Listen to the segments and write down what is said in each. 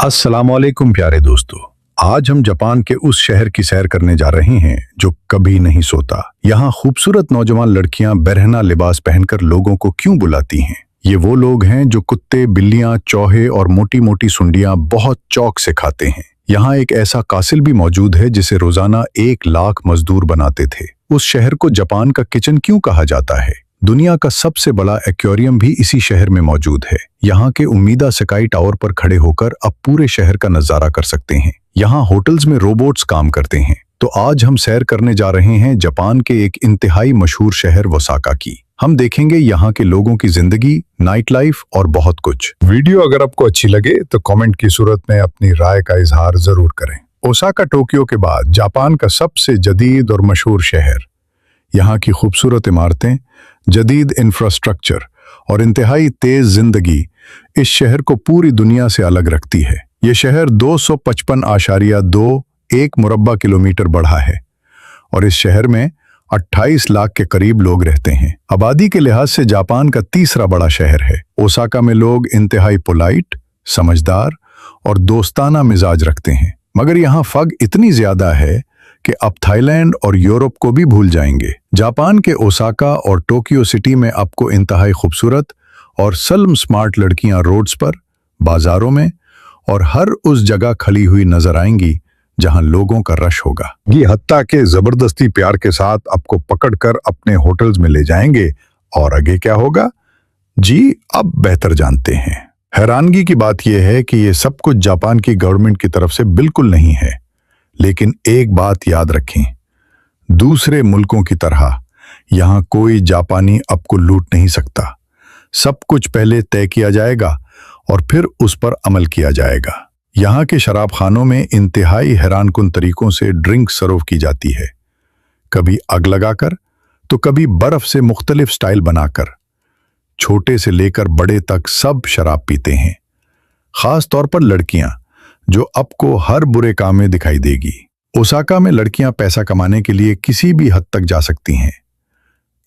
अस्सलामुअलैकुम प्यारे दोस्तों। आज हम जापान के उस शहर की सैर करने जा रहे हैं जो कभी नहीं सोता। यहाँ खूबसूरत नौजवान लड़कियां बरहना लिबास पहनकर लोगों को क्यों बुलाती हैं? ये वो लोग हैं जो कुत्ते, बिल्लियां, चौहे और मोटी मोटी सुंडियां बहुत चौक से खाते हैं। यहाँ एक ऐसा कासिल भी मौजूद है जिसे रोजाना 1 लाख मजदूर बनाते थे। उस शहर को जापान का किचन क्यों कहा जाता है? दुनिया का सबसे बड़ा एक्वेरियम भी इसी शहर में मौजूद है। यहाँ के उम्मीदा स्काई टावर पर खड़े होकर आप पूरे शहर का नजारा कर सकते हैं। यहाँ होटल्स में रोबोट्स काम करते हैं। तो आज हम सैर करने जा रहे हैं जापान के एक इंतहाई मशहूर शहर ओसाका की। हम देखेंगे यहाँ के लोगों की जिंदगी, नाइट लाइफ और बहुत कुछ। वीडियो अगर आपको अच्छी लगे तो कमेंट की सूरत में अपनी राय का इजहार जरूर करें। ओसाका टोक्यो के बाद जापान का सबसे जदीद और मशहूर शहर। यहाँ की खूबसूरत इमारतें, जदीद इंफ्रास्ट्रक्चर और इंतहाई तेज जिंदगी इस शहर को पूरी दुनिया से अलग रखती है। ये शहर 255.21 मुरब्बा किलोमीटर बड़ा है और इस शहर में 28 लाख के करीब लोग रहते हैं। आबादी के लिहाज से जापान का तीसरा बड़ा शहर है। ओसाका में लोग इंतहाई पोलाइट, समझदार और दोस्ताना मिजाज रखते हैं। मगर यहाँ फग इतनी ज्यादा है कि आप थाईलैंड और यूरोप को भी भूल जाएंगे। जापान के ओसाका और टोक्यो सिटी में आपको इंतहाई खूबसूरत और सल्म स्मार्ट लड़कियां रोड्स पर, बाजारों में और हर उस जगह खड़ी हुई नजर आएंगी जहां लोगों का रश होगा। ये हत्ता के जबरदस्ती प्यार के साथ आपको पकड़कर अपने होटल्स में ले जाएंगे। और आगे क्या होगा जी, अब बेहतर जानते हैं। हैरानगी की बात यह है कि ये सब कुछ जापान की गवर्नमेंट की तरफ से बिल्कुल नहीं है। लेकिन एक बात याद रखें, दूसरे मुल्कों की तरह यहाँ कोई जापानी आपको लूट नहीं सकता। सब कुछ पहले तय किया जाएगा और फिर उस पर अमल किया जाएगा। यहाँ के शराबखानों में इंतहाई हैरानकुन तरीकों से ड्रिंक सर्व की जाती है, कभी आग लगाकर तो कभी बर्फ से मुख्तलिफ स्टाइल बनाकर। छोटे से लेकर बड़े तक सब शराब पीते हैं। खास तौर पर लड़कियां, जो आपको हर बुरे काम में दिखाई देगी। ओसाका में लड़कियां पैसा कमाने के लिए किसी भी हद तक जा सकती हैं।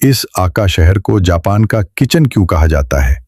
इस आका शहर को जापान का किचन क्यों कहा जाता है?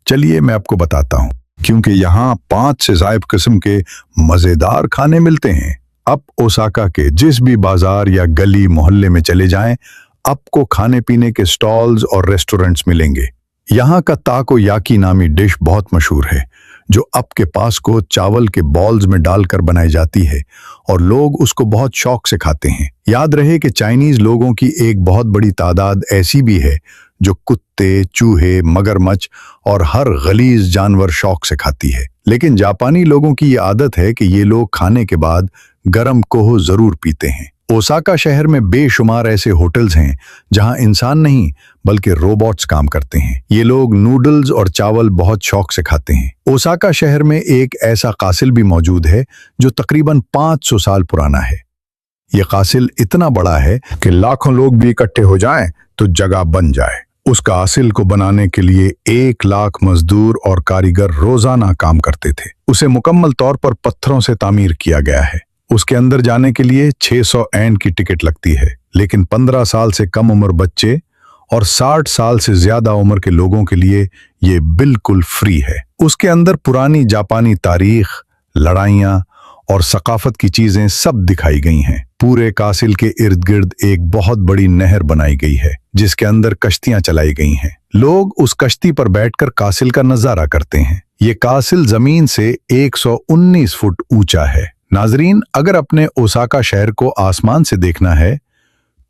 चलिए मैं आपको बताता हूं। क्योंकि यहाँ 5 से ज़ायद किस्म के मजेदार खाने मिलते हैं। आप ओसाका के जिस भी बाजार या गली मोहल्ले में चले जाएं, आपको खाने पीने के स्टॉल्स और रेस्टोरेंट्स मिलेंगे। यहाँ का ताकोयाकी नामी डिश बहुत मशहूर है, जो आपके पास को चावल के बॉल्स में डालकर बनाई जाती है और लोग उसको बहुत शौक से खाते हैं। याद रहे कि चाइनीज लोगों की एक बहुत बड़ी तादाद ऐसी भी है जो कुत्ते, चूहे, मगरमच्छ और हर गलीज जानवर शौक से खाती है। लेकिन जापानी लोगों की ये आदत है कि ये लोग खाने के बाद गरम कोहो जरूर पीते हैं। ओसाका शहर में बेशुमार ऐसे होटल्स हैं जहां इंसान नहीं बल्कि रोबोट्स काम करते हैं। ये लोग नूडल्स और चावल बहुत शौक से खाते हैं। ओसाका शहर में एक ऐसा कासिल भी मौजूद है जो तकरीबन 500 साल पुराना है। ये कासिल इतना बड़ा है कि लाखों लोग भी इकट्ठे हो जाएं तो जगह बन जाए। उस कासिल को बनाने के लिए 1 लाख मजदूर और कारीगर रोजाना काम करते थे। उसे मुकम्मल तौर पर पत्थरों से तामीर किया गया है। उसके अंदर जाने के लिए 600 एन की टिकट लगती है। लेकिन 15 साल से कम उम्र बच्चे और 60 साल से ज्यादा उम्र के लोगों के लिए ये बिल्कुल फ्री है। उसके अंदर पुरानी जापानी तारीख, लड़ाइयाँ और सकाफत की चीजें सब दिखाई गई हैं। पूरे कासिल के इर्द गिर्द एक बहुत बड़ी नहर बनाई गई है जिसके अंदर कश्तियां चलाई गई हैं। लोग उस कश्ती पर बैठकर कासिल का नजारा करते हैं। ये कासिल जमीन से 119 फुट ऊंचा है। नाजरीन, अगर अपने ओसाका शहर को आसमान से देखना है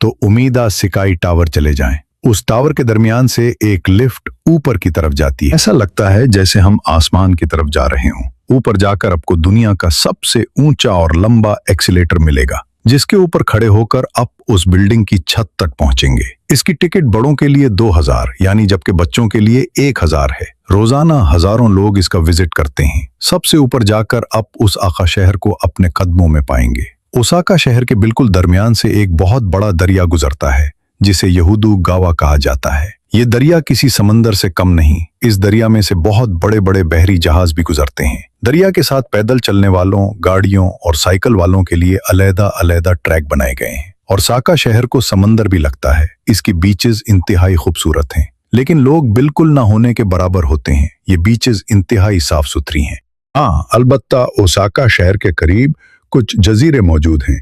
तो उम्मीदा स्काई टावर चले जाएं। उस टावर के दरमियान से एक लिफ्ट ऊपर की तरफ जाती है। ऐसा लगता है जैसे हम आसमान की तरफ जा रहे हों। ऊपर जाकर आपको दुनिया का सबसे ऊंचा और लंबा एक्सीलेटर मिलेगा, जिसके ऊपर खड़े होकर आप उस बिल्डिंग की छत तक पहुंचेंगे। इसकी टिकट बड़ों के लिए 2000 यानी, जबकि बच्चों के लिए 1000 है। रोजाना हजारों लोग इसका विजिट करते हैं। सबसे ऊपर जाकर आप उस आका शहर को अपने कदमों में पाएंगे। ओसाका शहर के बिल्कुल दरमियान से एक बहुत बड़ा दरिया गुजरता है जिसे यहूदू गावा कहा जाता है। ये दरिया किसी समंदर से कम नहीं। इस दरिया में से बहुत बड़े बड़े बहरी जहाज भी गुजरते हैं। दरिया के साथ पैदल चलने वालों, गाड़ियों और साइकिल वालों के लिए अलग-अलग ट्रैक बनाए गए हैं। और ओसाका शहर को समंदर भी लगता है। इसकी बीचेस इंतहाई खूबसूरत हैं, लेकिन लोग बिल्कुल ना होने के बराबर होते हैं। ये बीचेस इंतहाई साफ सुथरी हैं। हाँ, अलबत्ता ओसाका शहर के करीब कुछ जजीरे मौजूद हैं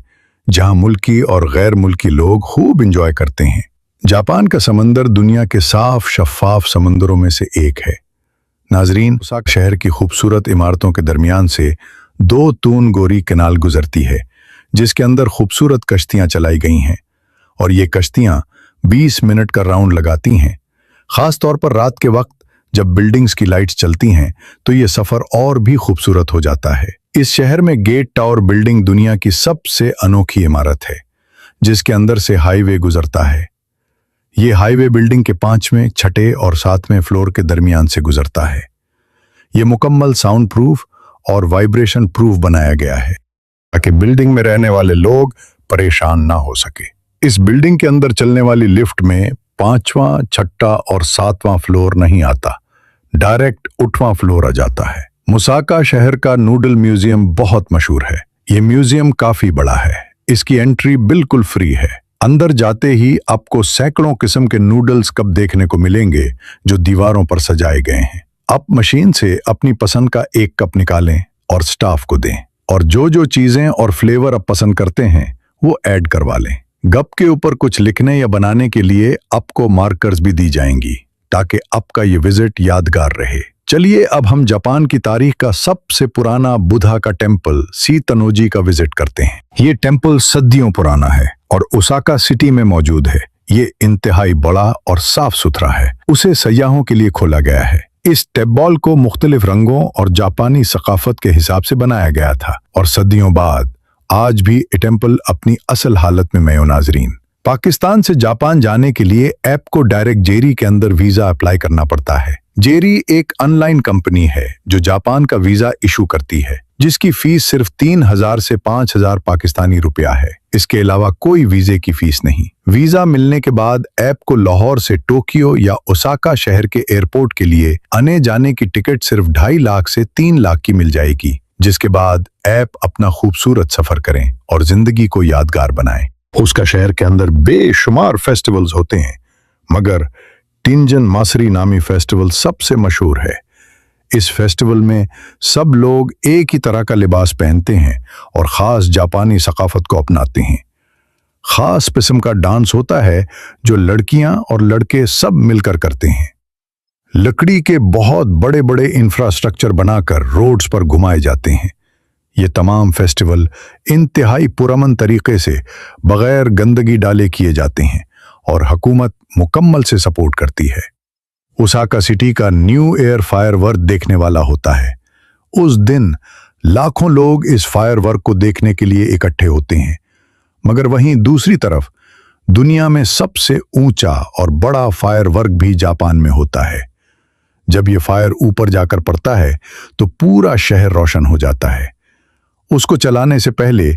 जहां मुल्की और गैर मुल्की लोग खूब एंजॉय करते हैं। जापान का समंदर दुनिया के साफ शफाफ समंदरों में से एक है। नाजरीन, ओसाका शहर की खूबसूरत इमारतों के दरमियान से 2 तून गोरी कैनाल गुजरती है जिसके अंदर खूबसूरत कश्तियां चलाई गई हैं और ये कश्तियां 20 मिनट का राउंड लगाती हैं। खास तौर पर रात के वक्त जब बिल्डिंग्स की लाइट्स चलती हैं तो ये सफर और भी खूबसूरत हो जाता है। इस शहर में गेट टावर बिल्डिंग दुनिया की सबसे अनोखी इमारत है जिसके अंदर से हाईवे गुजरता है। ये हाईवे बिल्डिंग के 5वें, 6ठे और 7वें फ्लोर के दरमियान से गुजरता है। ये मुकम्मल साउंड प्रूफ और वाइब्रेशन प्रूफ बनाया गया है ताकि बिल्डिंग में रहने वाले लोग परेशान ना हो सके। इस बिल्डिंग के अंदर चलने वाली लिफ्ट में 5वां, 6ठा और 7वां फ्लोर नहीं आता, डायरेक्ट 8वां फ्लोर आ जाता है। ओसाका शहर का नूडल म्यूजियम बहुत मशहूर है। ये म्यूजियम काफी बड़ा है। इसकी एंट्री बिल्कुल फ्री है। अंदर जाते ही आपको सैकड़ों किस्म के नूडल्स कप देखने को मिलेंगे जो दीवारों पर सजाए गए हैं। आप मशीन से अपनी पसंद का एक कप निकालें और स्टाफ को दें और जो जो चीजें और फ्लेवर आप पसंद करते हैं वो ऐड करवा लें। गप के ऊपर कुछ लिखने या बनाने के लिए आपको मार्कर्स भी दी जाएंगी ताकि आपका ये विजिट यादगार रहे। चलिए अब हम जापान की तारीख का सबसे पुराना बुद्धा का टेम्पल सीतनोजी का विजिट करते हैं। ये टेम्पल सदियों पुराना है और ओसाका सिटी में मौजूद है। ये इंतहाई बड़ा और साफ सुथरा है। उसे सयाहों के लिए खोला गया है। इस टेम्पल को मुख्तलिफ रंगों और जापानी सकाफत के हिसाब से बनाया गया था और सदियों बाद आज भी ये टेम्पल अपनी असल हालत में मयो। नाजरीन, पाकिस्तान से जापान जाने के लिए ऐप को डायरेक्ट जेरी के अंदर वीजा अप्लाई करना पड़ता है। जेरी एक ऑनलाइन कंपनी है जो जापान का वीजा इशू करती है जिसकी फीस सिर्फ 3000 से 5000 पाकिस्तानी रुपया है। इसके अलावा कोई वीजे की फीस नहीं। वीजा मिलने के बाद ऐप को लाहौर से टोक्यो या ओसाका शहर के एयरपोर्ट के लिए आने जाने की टिकट सिर्फ 2.5 लाख से 3 लाख की मिल जाएगी, जिसके बाद ऐप अपना खूबसूरत सफर करें और जिंदगी को यादगार बनाएं। उसका शहर के अंदर बेशुमार फेस्टिवल्स होते हैं मगर टिंजन मासरी नामी फेस्टिवल सबसे मशहूर है। इस फेस्टिवल में सब लोग एक ही तरह का लिबास पहनते हैं और खास जापानी सकाफत को अपनाते हैं। खास किस्म का डांस होता है जो लड़कियां और लड़के सब मिलकर करते हैं। लकड़ी के बहुत बड़े बड़े इंफ्रास्ट्रक्चर बनाकर रोड्स पर घुमाए जाते हैं। ये तमाम फेस्टिवल इंतहाई पुरअमन तरीके से बगैर गंदगी डाले किए जाते हैं और हुकूमत मुकम्मल से सपोर्ट करती है। ओसाका सिटी का न्यू ईयर फायरवर्क देखने वाला होता है। उस दिन लाखों लोग इस फायरवर्क को देखने के लिए इकट्ठे होते हैं, मगर वहीं दूसरी तरफ दुनिया में सबसे ऊंचा और बड़ा फायरवर्क भी जापान में होता है। जब ये फायर ऊपर जाकर पड़ता है तो पूरा शहर रोशन हो जाता है। उसको चलाने से पहले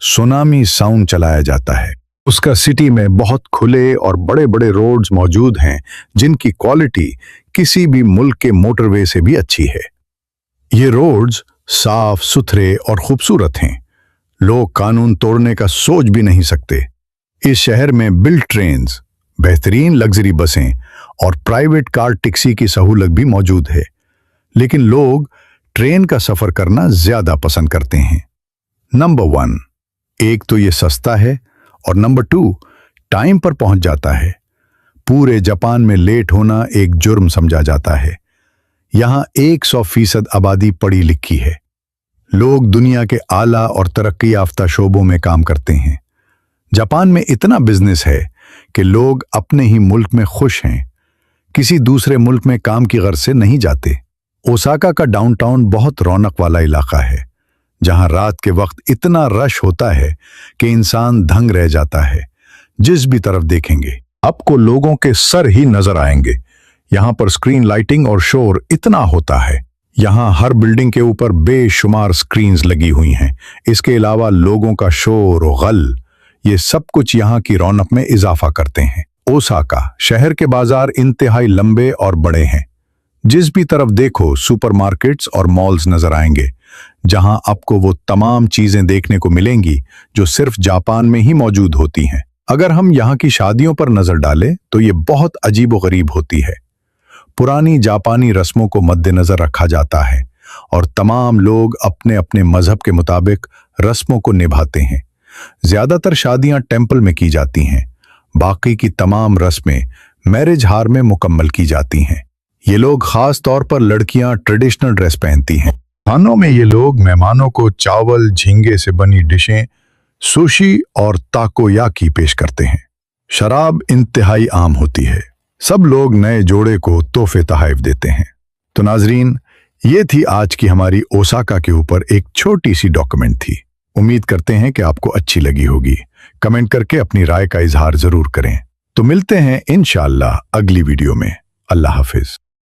सुनामी साउंड चलाया जाता है। उसका सिटी में बहुत खुले और बड़े बड़े रोड्स मौजूद हैं जिनकी क्वालिटी किसी भी मुल्क के मोटरवे से भी अच्छी है। ये रोड्स साफ सुथरे और खूबसूरत हैं। लोग कानून तोड़ने का सोच भी नहीं सकते। इस शहर में बिल्ट ट्रेन्स, बेहतरीन लग्जरी बसें और प्राइवेट कार टैक्सी की सहूलत भी मौजूद है, लेकिन लोग ट्रेन का सफर करना ज्यादा पसंद करते हैं। नंबर 1, एक तो ये सस्ता है और नंबर 2, टाइम पर पहुंच जाता है। पूरे जापान में लेट होना एक जुर्म समझा जाता है। यहां 100% आबादी पढ़ी लिखी है। लोग दुनिया के आला और तरक्की याफ्ता शोबों में काम करते हैं। जापान में इतना बिजनेस है कि लोग अपने ही मुल्क में खुश हैं, किसी दूसरे मुल्क में काम की गर्ज से नहीं जाते। ओसाका का डाउनटाउन बहुत रौनक वाला इलाका है जहां रात के वक्त इतना रश होता है कि इंसान दंग रह जाता है। जिस भी तरफ देखेंगे आपको लोगों के सर ही नजर आएंगे। यहां पर स्क्रीन लाइटिंग और शोर इतना होता है। यहां हर बिल्डिंग के ऊपर बेशुमार स्क्रीन्स लगी हुई हैं। इसके अलावा लोगों का शोर और गल, ये सब कुछ यहां की रौनक में इजाफा करते हैं। ओसाका शहर के बाजार इंतहाई लंबे और बड़े हैं। जिस भी तरफ देखो सुपरमार्केट्स और मॉल्स नजर आएंगे जहां आपको वो तमाम चीजें देखने को मिलेंगी जो सिर्फ जापान में ही मौजूद होती हैं। अगर हम यहाँ की शादियों पर नजर डालें तो ये बहुत अजीब व गरीब होती है। पुरानी जापानी रस्मों को मद्देनजर रखा जाता है और तमाम लोग अपने अपने मजहब के मुताबिक रस्मों को निभाते हैं। ज्यादातर शादियां टेंपल में की जाती हैं, बाकी की तमाम रस्में मैरिज हार में मुकम्मल की जाती हैं। ये लोग खास तौर पर लड़कियां ट्रेडिशनल ड्रेस पहनती हैं। खानों में ये लोग मेहमानों को चावल, झींगे से बनी डिशें, सुशी और ताकोयाकी पेश करते हैं। शराब इंतहाई आम होती है। सब लोग नए जोड़े को तोहफे तोहफे देते हैं। तो नाजरीन, ये थी आज की हमारी ओसाका के ऊपर एक छोटी सी डॉक्यूमेंट थी। उम्मीद करते हैं कि आपको अच्छी लगी होगी। कमेंट करके अपनी राय का इजहार जरूर करें। तो मिलते हैं इंशाअल्लाह अगली वीडियो में। अल्लाह हाफिज।